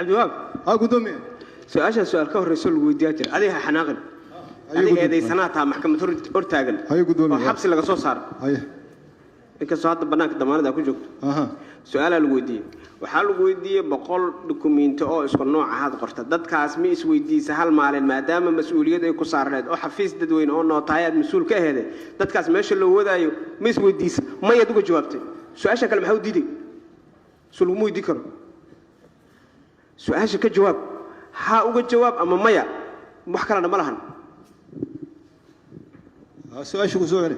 عبد الوهاب قدومي سؤال كهر رسول ويدياتر عليها حناقل هذه هذه سنتها محكمة أرتاجل هاي قدومي وحبس اللي قصو صار هاي إنك صعد بناك الضمان ده كوجك سؤال الويدي وحال الويدي بقول دوكومنت أو إسكون نوع هذا قرطة ضد كاسمي إسويدي سهل مال ما دام مسؤولية يكون صار لد أو حفيز ددوين أو نطايد مسؤول كهذا ضد كاسمي إيش اللي هو ده مسويدي ما يدوق جوابته سؤال شكل محاول ديدي سلومو يذكر سؤال شكل جواب ها أوجد جواب أما مايا محكرنا ملهن سؤال شو سؤالي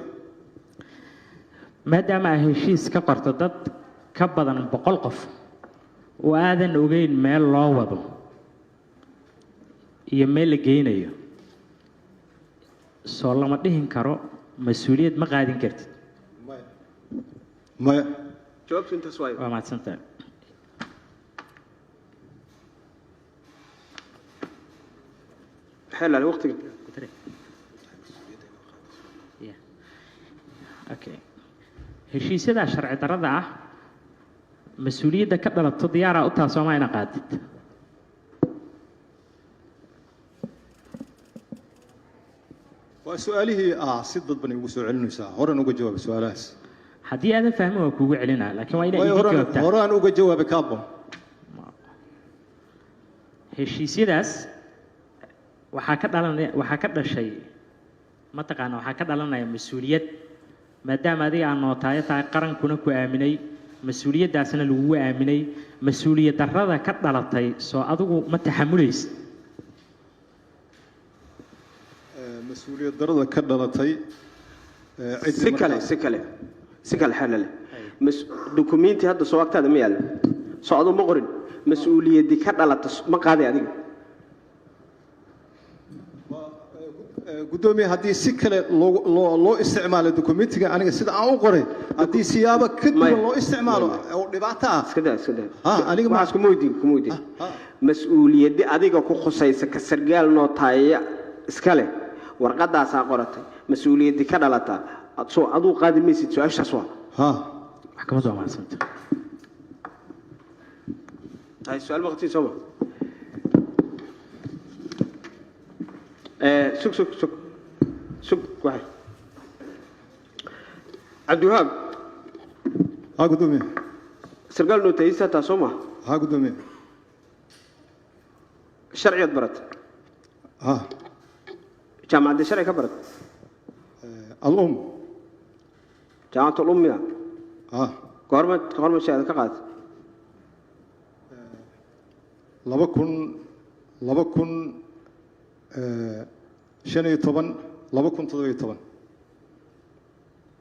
ما دام هالشيء كقرط ضد كبضا بقلقف وهذا نوجين مال الله وضو يميل جينيو صار ما تهين كرو مسؤولية ما قاعدين كرت ما جوابت أنت سوايب ما تسنتين حل الوقت اوكي heshiisyada sharci darrada ah mas'uuliyadda ka dhalato diyaar ah u taasoo ma ina qaadid وسؤاله سدد بني وسؤال نساء هران uga jawaab su'aalahaas hadii aad fahmo waa kugu celinaa laakiin waa inay jawaabtaa horaan uga jawaab kaabo heshiisyadaas waxaa ka dhashay ma taqaan waxaa ka dhalanaya mas'uuliyad maadaama adiga aan nootaay tahay qarankuna ku aaminay mas'uuliyadaasna lagu aaminay mas'uuliyad darrada ka dhalatay soo adigu ma taxamulaysid مسؤولية درجة كدلتي سكال حلال دوكومنتي هذا سواقت هذا ميال صعدوا مقرن مسؤولية دي كدلت ما قاعدة هذه قدومي هذه سكال لو استعمال الدوكومنتي أنا سيد أو قري هذه سيابة كده لو استعماله أو لبعتها كده أنا ما كمودي مسؤولية دي هذه كخصائص كسرجال نوتاية سكالة warqadaas aan qoratay mas'uuliyadda ka dhalata aduu qaadi maysid su'aashaas waa maxkamadda waa maasanta ay su'aal waqti soo sug waay Abdulwahab قدومي sargal noo tayisa taasoo ma قدومي sharciyad barat جامعة الشرعية كبرت جامعة الأم يا قرمة شهادة كقاد لبكن شنو طبعا لبكن تضوي طبعا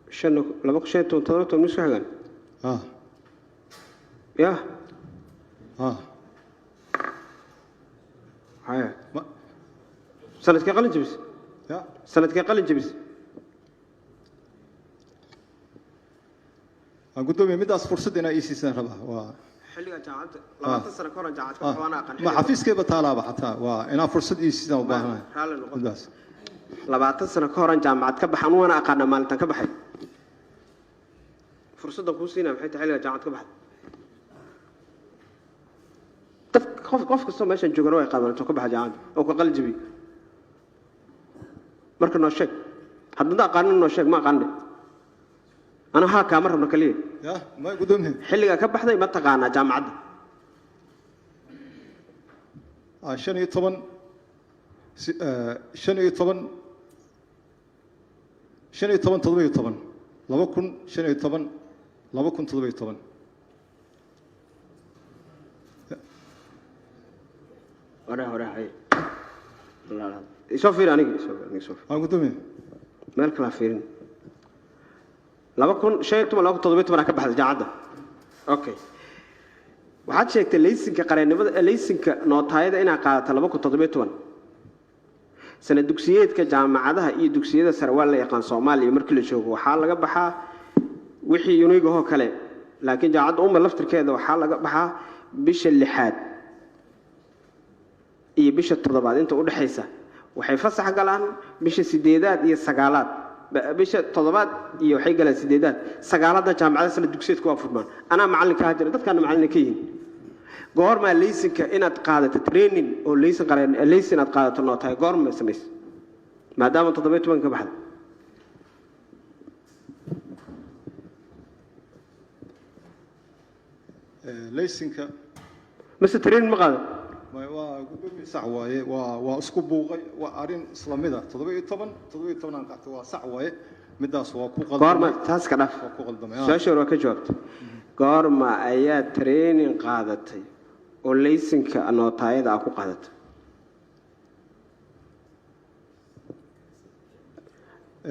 شنو لبكن شيء تضوي مش حاجة يا هاي سنة كقلن جبس سنة كقلن جبس قدومي مداس فرصة إن إيسي سنة ربها حلقة جامعة لما تصير كورة جامعة كوانا قن ما حفيز كيف طالبة حتى وإنا فرصة إيسي سنة وباهنا مداس لما تصير كورة جامعة كبح أنا أقارن مالتنا كبح فرصة دكوسينا بحيث حلقة جامعة كبح قف كسر ماشي نجوروا يقابلون كبح جامعة أو كقل جبي marka noo sheeg haddii aqaanin noo sheeg ma aqaanay ana ha ka marna kaliye ma gudoomiye xilliga ka baxday ma taqaana jaamacadda 15 hore hay la يسافر أنا يسافر قدومي مالك لا فيرين لا بكون شيء تما لا تضبط ولا كبحث جعده أوكي waxaad sheegtay laysanka qareennimada laysanka nootaayada inaa qaadato 217 sana dugsiyeedka jaamacadaha iyo dugsiyada sare waa la yaqaan Soomaaliya markii la joogo waxa laga baxaa wixii uniga oo kale laakiin jaamacadda umma laftirkeeda waxa laga baxaa bisha 6 iyo bisha 7 inta u dhaxaysa waxay fasax galaan bisha 8 iyo 9 bisha 7 iyo waxay galaan 8 9 jaamacadaha sare dugsiyeedku waa furmaan ana macalinka jira dadkana macalinka yihiin goorma laysinka inaad qaadato training oo laysin qareen laysin aad qaadato noo tahay goorma samays maadaama 17 ka baxday laysinka mise training ma qaado waa gudoomiye sax waaye waa isku buuqay waa arin islamida 17 aan qaatay waa sax waaye midaas waa ku qaldamay goorma taas ka dhaf waa ku qaldamay su'aasha waa ka jawaabtay goorma ayaa training qaadatay oo laysinka nootaayada ku qaadatay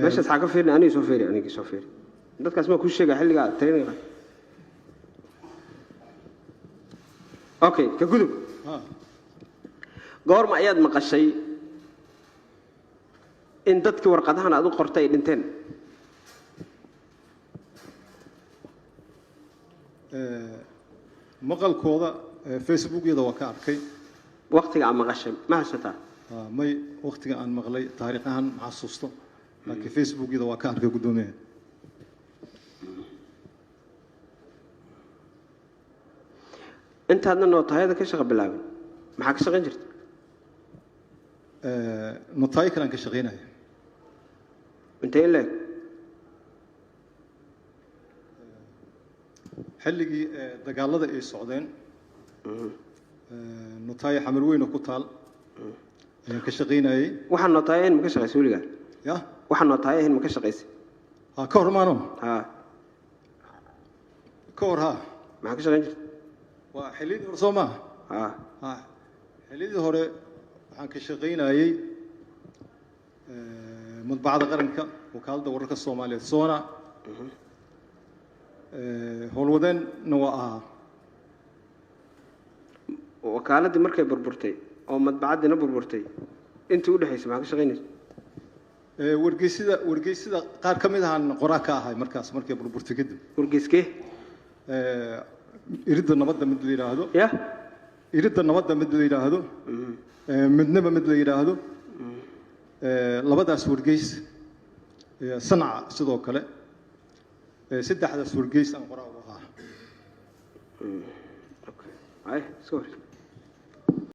meeshaas xaga fiirna aniga soo fiiri dadkaas ma ku sheegay xilliga training okay ka gudub goorma ayaad maqashay in dadkii warqadahan aad u qortay dhinteen maqalkooda Facebook-yada waa ka arkay waqtiga aan maqashay ma xasuutaa may waqtiga aan maqlay taariikh ahaan ma xasuusto laakiin Facebook-yada waa ka arkay gudoomiyaha intaadna nootaayada ka shaqo bilaabay maxaa ka shaqayn jirtay nootaay kale aan ka shaqaynaya intee leeg xilligii dagaalada ay socdeen nootaay xamar weyn oo ku taal ayaan ka shaqaynayay waxaan nootaayeen ma ka shaqaysay weligaa ya waxaan nootaayeen ma ka shaqaysay ka hor maano ka hor maxaa ka shaqayn jirtay waa xilliyadii hore soo maaha xilliyadii hore waxaan ka shaqaynayay madbacadda qaranka wakaaladda wararka Soomaaliyeed soona howlwadeenna waa ahaa wakaaladii markay burburtay oo madbacadina burburtay intii u dhaxaysay maxaa ka shaqaynayay wargeysida qaar ka mid ahaan qoraa ka ahay markay burburtay kadib wargeyskee iridda nabadda mid la yiraahdo ya iridda nabadda mid la yiraahdo midnaba mid la yiraahdo labadaas wargeys sanca sidoo kale saddexdaas wargeys aan qoraa u ahaa okay ay soo